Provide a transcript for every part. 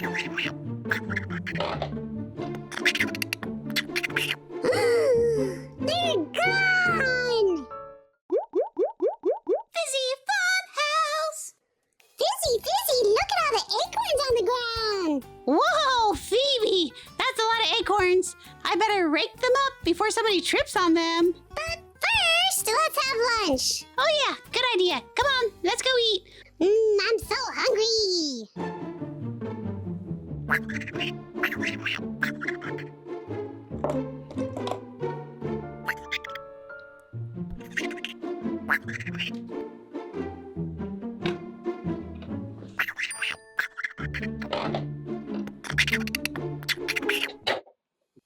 They're gone! Fizzy Fun House! Fizzy, look at all the acorns on the ground! Whoa, Phoebe! That's a lot of acorns. I better rake them up before somebody trips on them. But first, let's have lunch. Oh yeah, good idea. Come on, let's go eat. I'm so hungry.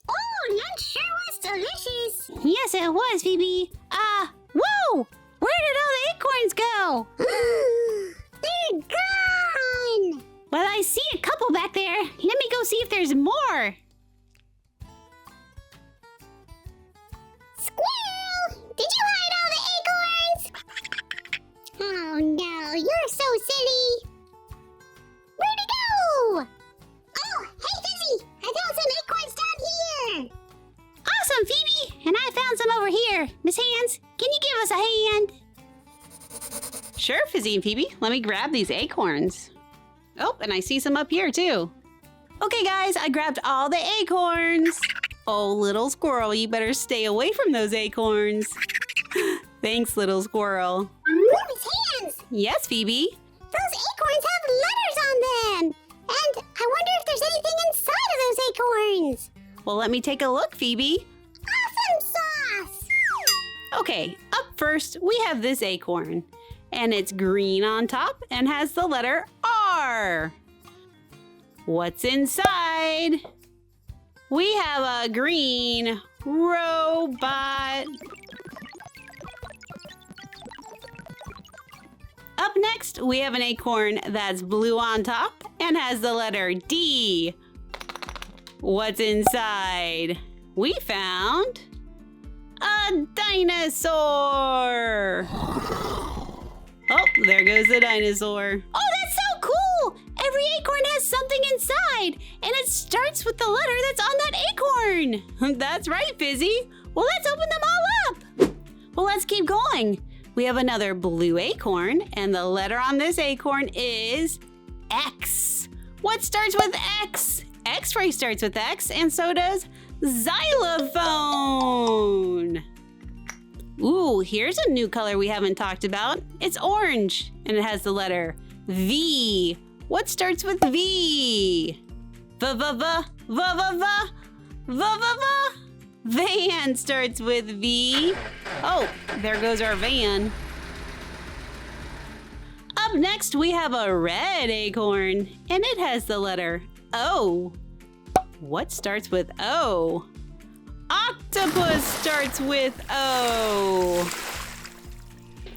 Oh, lunch sure was delicious. Yes, it was, Phoebe. Whoa! Where did all the acorns go? They're gone. Well, I see a couple back there. Let me go see if there's more. Squirrel, did you hide all the acorns? Oh no, you're so silly. Where'd it go? Oh, hey Fizzy, I found some acorns down here. Awesome, Phoebe! And I found some over here. Miss Hands, can you give us a hand? Sure, Fizzy and Phoebe. Let me grab these acorns. Oh, and I see some up here, too. Okay, guys, I grabbed all the acorns. Oh, little squirrel, you better stay away from those acorns. Thanks, little squirrel. Miss Hands, Yes, Phoebe? those acorns have letters on them. And I wonder if there's anything inside of those acorns. Well, let me take a look, Phoebe. Awesome sauce. Okay, up first, we have this acorn. And it's green on top and has the letter R. What's inside? We have a green robot. Up next, we have an acorn that's blue on top and has the letter D. What's inside? We found a dinosaur. Oh, there goes the dinosaur. Oh, that's so cool! Every acorn has something inside, and it starts with the letter that's on that acorn. That's right, Fizzy. Well, let's open them all up. Well, let's keep going. We have another blue acorn, and the letter on this acorn is X. What starts with X? X-ray starts with X, and so does xylophone. Ooh, here's a new color we haven't talked about. It's orange, and it has the letter V. What starts with V? Van starts with V. Oh, there goes our van. Up next, we have a red acorn, and it has the letter O. What starts with O? Octopus starts with O.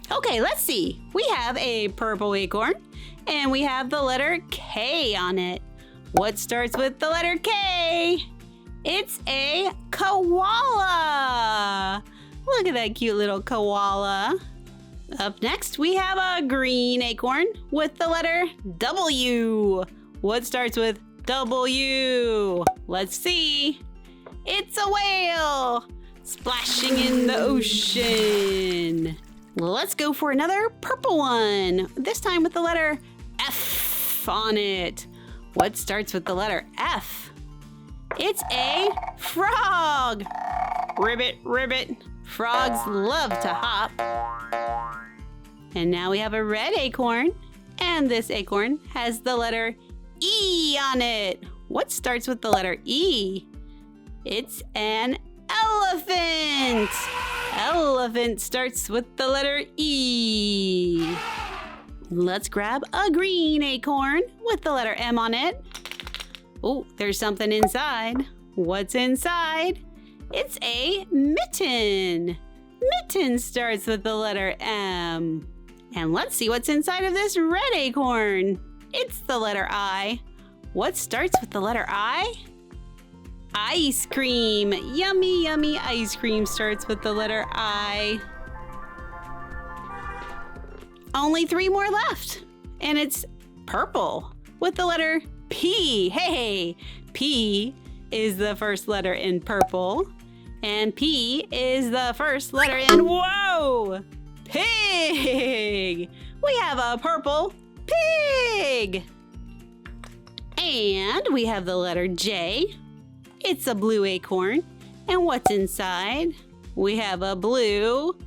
Okay, let's see. We have a purple acorn, and we have the letter K on it. What starts with the letter K? It's a koala. Look at that cute little koala. Up next, we have a green acorn with the letter W. What starts with W? Let's see. It's a whale splashing in the ocean. Let's go for another purple one, this time with the letter F on it. What starts with the letter F? It's a frog. Ribbit, ribbit. Frogs love to hop. And now we have a red acorn, and this acorn has the letter E on it. What starts with the letter E? It's an elephant. Elephant starts with the letter E. Let's grab a green acorn with the letter M on it. Oh, there's something inside. What's inside? It's a mitten. Mitten starts with the letter M. And let's see what's inside of this red acorn. It's the letter I. What starts with the letter I? Ice cream. Yummy, yummy ice cream starts with the letter I. Only 3 more left. And it's purple with the letter P. Hey, P is the first letter in purple. And P is the first letter in, whoa, pig. We have a purple pig. And we have the letter J. It's a blue acorn. And what's inside? We have a blue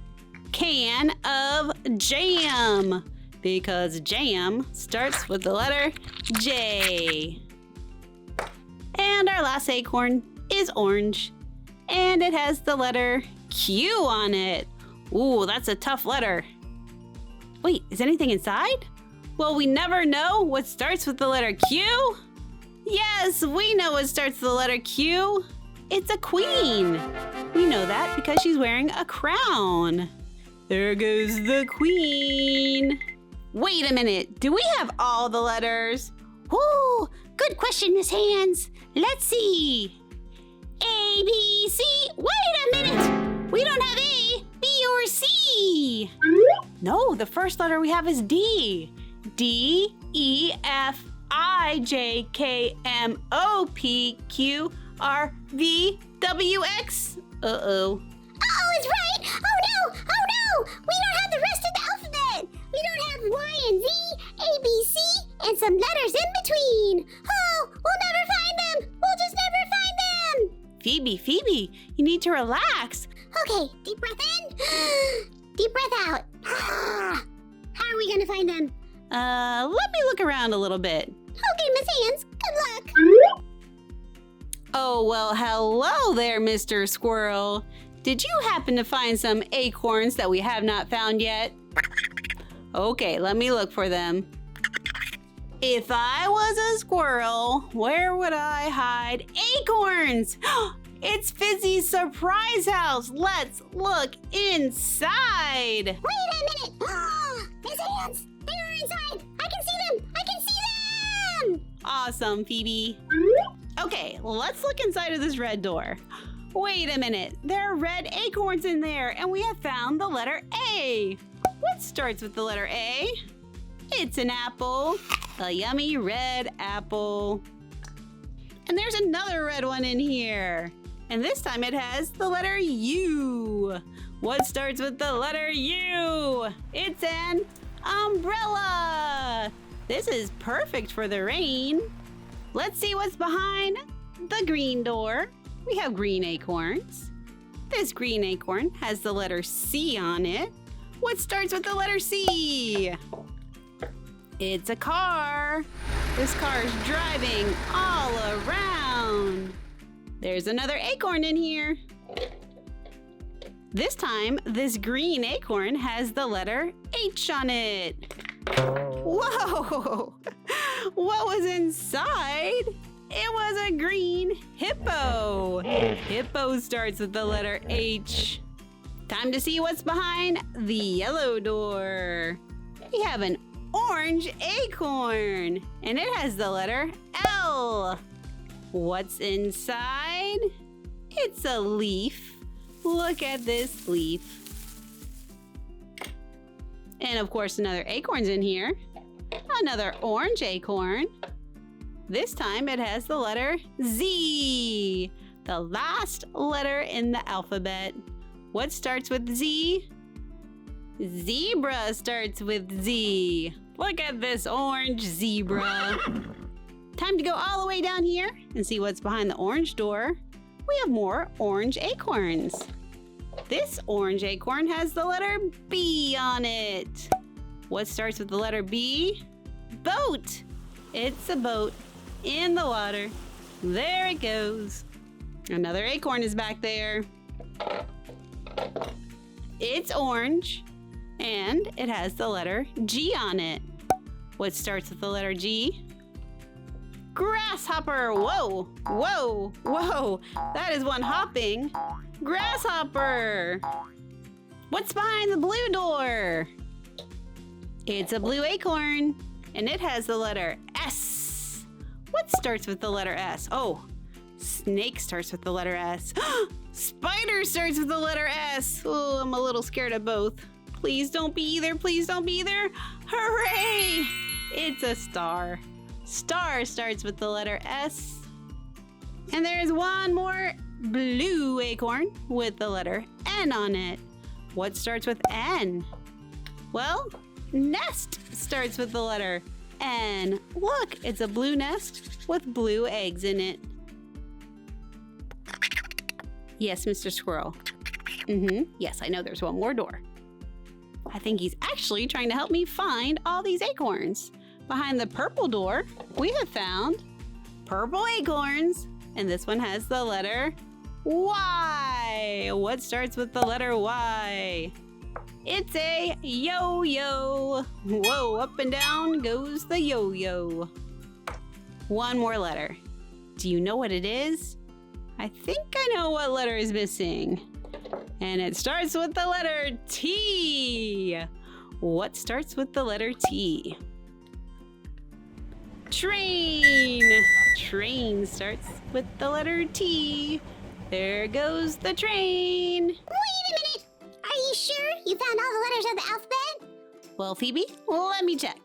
can of jam, because jam starts with the letter J. And our last acorn is orange, and it has the letter Q on it. Ooh, that's a tough letter. Wait, is anything inside? Well, we never know what starts with the letter Q. Yes, we know what starts with the letter Q. It's a queen. We know that because she's wearing a crown. There goes the queen. Wait a minute, do we have all the letters? Ooh, good question, Miss Hands. Let's see. A, B, C. Wait a minute. We don't have A, B, or C. No, the first letter we have is D. D, E, F, I, J, K, M, O, P, Q, R, V, W, X. Uh-oh. Uh-oh, it's right. Oh, no. Oh, no. We don't have the rest of the alphabet. We don't have Y and Z, A, B, C, and some letters in between. Oh, we'll never find them. We'll just never find them. Phoebe, you need to relax. Okay, deep breath in. Deep breath out. How are we going to find them? Let me look around a little bit. Okay, Miss Hands. Good luck. Oh, well, hello there, Mr. Squirrel. Did you happen to find some acorns that we have not found yet? Okay, let me look for them. If I was a squirrel, where would I hide acorns? It's Fizzy's surprise house. Let's look inside. Wait a minute. Miss Hands, they're inside. I can see them. I can see them. Awesome, Phoebe. Okay, let's look inside of this red door. Wait a minute, there are red acorns in there, and we have found the letter A. What starts with the letter A? It's an apple, a yummy red apple. And there's another red one in here. And this time it has the letter U. What starts with the letter U? It's an umbrella. This is perfect for the rain. Let's see what's behind the green door. We have green acorns. This green acorn has the letter C on it. What starts with the letter C? It's a car. This car is driving all around. There's another acorn in here. This time, this green acorn has the letter H on it. Whoa! What was inside? It was a green hippo. Hippo starts with the letter H. Time to see what's behind the yellow door. We have an orange acorn, and it has the letter L. What's inside? It's a leaf. Look at this leaf. And of course, another acorn's in here. Another orange acorn. This time it has the letter Z, the last letter in the alphabet. What starts with Z? Zebra starts with Z. Look at this orange zebra. Time to go all the way down here and see what's behind the orange door. We have more orange acorns. This orange acorn has the letter B on it. What starts with the letter B? Boat. It's a boat in the water. There it goes. Another acorn is back there. It's orange, and it has the letter G on it. What starts with the letter G? Grasshopper. Whoa, whoa, whoa. That is one hopping grasshopper. What's behind the blue door? It's a blue acorn, and it has the letter S. What starts with the letter S? Oh, snake starts with the letter S. Spider starts with the letter S. Oh, I'm a little scared of both. Please don't be either. Please don't be either. Hooray! It's a star. Star starts with the letter S. And there's one more blue acorn with the letter N on it. What starts with N? Well, nest starts with the letter N. Look, it's a blue nest with blue eggs in it. Yes, Mr. Squirrel. Yes, I know there's one more door. I think he's actually trying to help me find all these acorns. Behind the purple door, we have found purple acorns, and this one has the letter Y. What starts with the letter Y? It's a yo-yo. Whoa, up and down goes the yo-yo. One more letter. Do you know what it is? I think I know what letter is missing. And it starts with the letter T. What starts with the letter T? Train. Train starts with the letter T. There goes the train. Wait a minute! Are you sure you found all the letters of the alphabet? Well, Phoebe, let me check.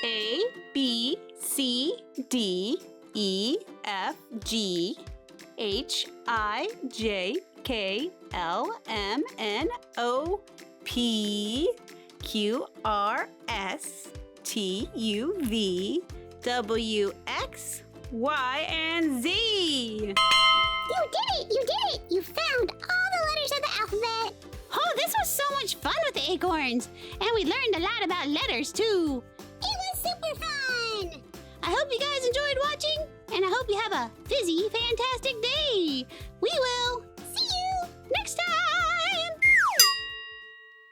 A, B, C, D, E, F, G, H, I, J, K, L, M, N, O, P, Q, R, S, T, U, V, W, X, Y, and Z. You did it! You did it! You found all the letters of the alphabet! Oh, this was so much fun with the acorns. And we learned a lot about letters, too. It was super fun! I hope you guys enjoyed watching, and I hope you have a fizzy, fantastic day. We will See you next time.